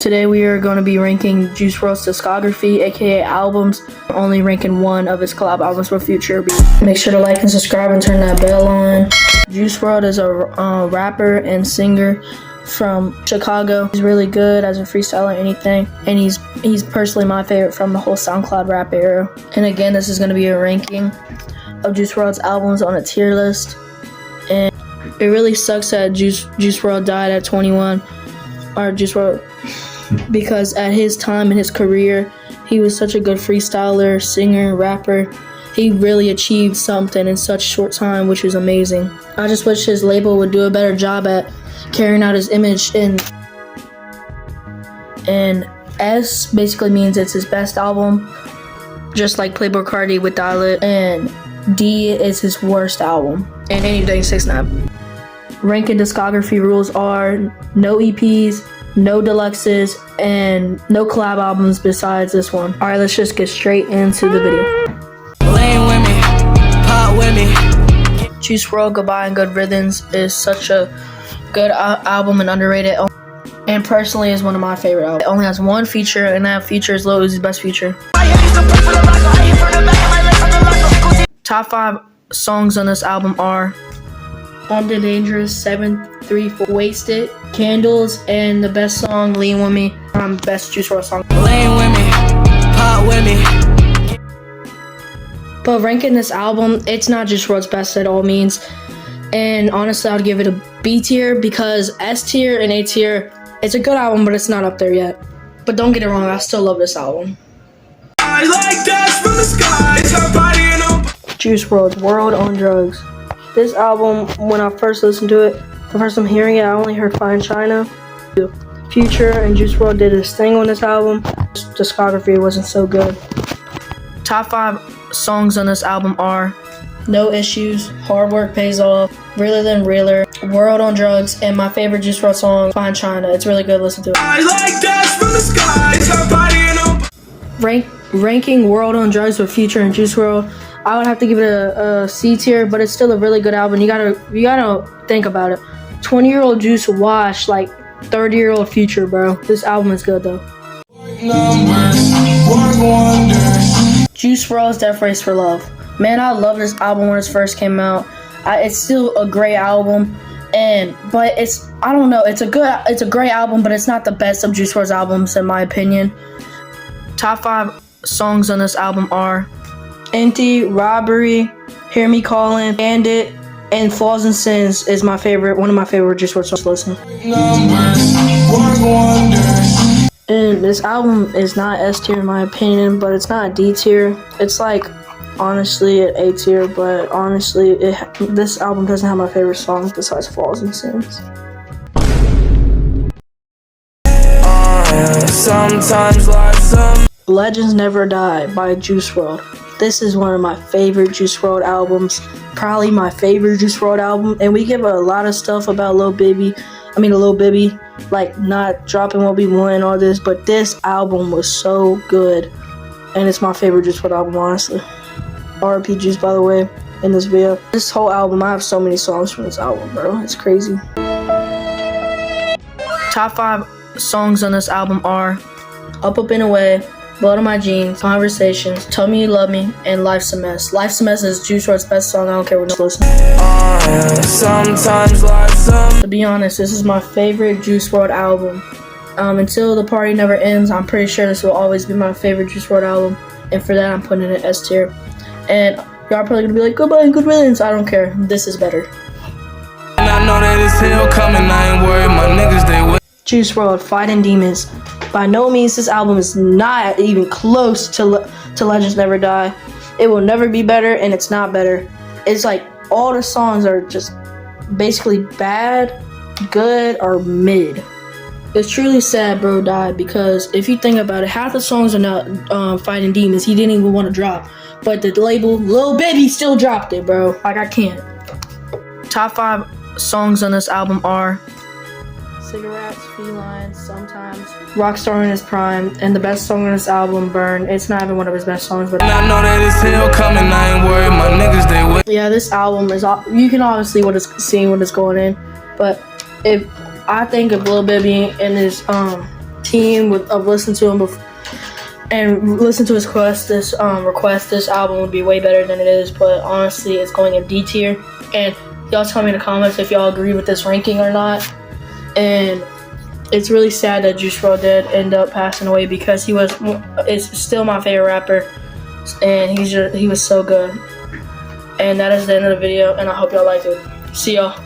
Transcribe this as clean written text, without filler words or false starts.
Today we are going to be ranking Juice WRLD's discography, aka albums, only ranking one of his collab albums for future. Make sure to like and subscribe and turn that bell on. Juice WRLD is a rapper and singer from Chicago. He's really good as a freestyler, anything, and he's personally my favorite from the whole SoundCloud rap era. And again, this is going to be a ranking of Juice WRLD's albums on a tier list. And it really sucks that Juice WRLD died at 21, or Juice WRLD, because at his time in his career, he was such a good freestyler, singer, rapper. He really achieved something in such short time, which is amazing. I just wish his label would do a better job at carrying out his image. And S basically means it's his best album, just like Playboi Carti with Dial It. And D is his worst album, and anything 6ix9ine. Ranking discography rules are no EPs, no deluxes, and no collab albums besides this one. Alright, let's just get straight into the video. Lean with me, pop with me. Juice WRLD Goodbye and Good Riddance is such a good album and underrated, and personally is one of my favorite albums. It only has one feature, and that feature is Lil Uzi's best feature. Top 5 songs on this album are On the Dangerous, 734, Wasted, Candles, and the best song, Lean With Me, best Juice WRLD song. Lean with me, pop with me. But ranking this album, it's not Juice WRLD's best at all means. And honestly, I'd give it a B tier, because S tier and A tier, it's a good album, but it's not up there yet. But don't get it wrong, I still love this album. I like that from the sky. It's our body and Juice WRLD's World on Drugs. This album, when I first listened to it, the first time hearing it, I only heard Fine China. Future and Juice WRLD did his thing on this album. Discography wasn't so good. Top 5 songs on this album are No Issues, Hard Work Pays Off, Realer Than Realer, World on Drugs, and my favorite Juice WRLD song, Fine China. It's really good, listen to it. I like that from the sky. It's our body and Ranking World on Drugs with Future and Juice WRLD, I would have to give it a C tier, but it's still a really good album. You gotta think about it. 20-year-old Juice washed like 30-year-old Future, bro. This album is good though. Juice WRLD's Death Race for Love. Man, I love this album when it first came out. It's still a great album, but I don't know. It's a great album, but it's not the best of Juice WRLD's albums in my opinion. Top 5 songs on this album are Empty, Robbery, Hear Me Calling, Bandit, and Flaws and Sins is one of my favorite Juice WRLD songs to listen. And this album is not S tier in my opinion, but it's not a D tier. It's like honestly an A tier, but honestly this album doesn't have my favorite songs besides Flaws and Sins. sometimes life's Legends Never Die by Juice WRLD. This is one of my favorite Juice WRLD albums, probably my favorite Juice WRLD album, and we give a lot of stuff about Lil Bibby, like not dropping what we want and all this, but this album was so good, and it's my favorite Juice WRLD album, honestly. R.I.P. Juice, by the way, in this video. This whole album, I have so many songs from this album, bro, it's crazy. Top 5 songs on this album are Up Up and Away, Blood on My Jeans, Conversations, Tell Me You Love Me, and Life's a Mess. Life's a Mess is Juice WRLD's best song. I don't care what you're listening. sometimes life's To be honest, this is my favorite Juice WRLD album. Until the Party Never Ends, I'm pretty sure this will always be my favorite Juice WRLD album, and for that I'm putting it in S tier. And y'all probably gonna be like, goodbye and good riddance. I don't care. This is better. And I know that it's hell coming. I ain't worried. My niggas they with. Juice WRLD Fighting Demons. By no means this album is not even close to Legends Never Die. It will never be better, and it's not better. It's like all the songs are just basically bad, good, or mid. It's truly sad bro died, because if you think about it, half the songs are not Fighting Demons. He didn't even want to drop, but the label Lil Bibby still dropped it, bro. Like, I can't. Top 5 songs on this album are Cigarettes, Feline, Sometimes, Rockstar in His Prime, and the best song on this album, Burn. It's not even one of his best songs, but And I know that it's hell coming. I ain't worried. My niggas they with. yeah, this album is, you can obviously see what is going in, but if I think of Lil Bibby and his team of listening to him and listen to his request. This album would be way better than it is, but honestly, it's going in D tier. And y'all tell me in the comments if y'all agree with this ranking or not. And it's really sad that Juice WRLD did end up passing away because is still my favorite rapper, and he was so good. And that is the end of the video, and I hope y'all liked it. See y'all.